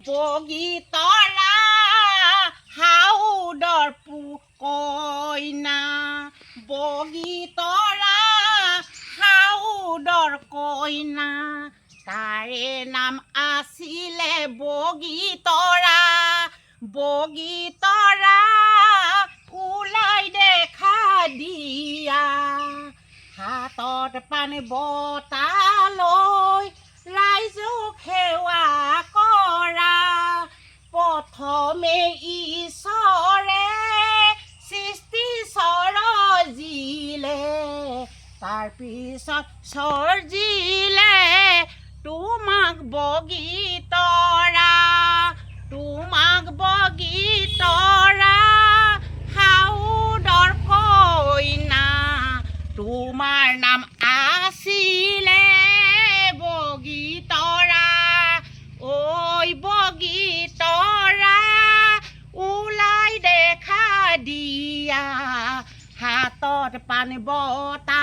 বগীতৰা হাউদৰ কইনা, বগীতৰা হাউদৰ কইনা, তাৰে নাম আছিলে বগীতৰা। বগীতৰা ওলাই দেখা দিয়া, হাতত পান বঁটা লৈ ৰাইজক সেৱা কৰা। প্ৰথমে ঈশ্বৰে সৃষ্টি সৰজিলে, তাৰপিছত সৰজিলে তোমাক বগীতৰা। তোমাক বগীতৰা হাউদৰ কইনা, তোমাৰ নাম আছিলে বগীতৰা। ঐ বগীতৰা ওলাই দেখা দিয়া, হাতত পান বঁটা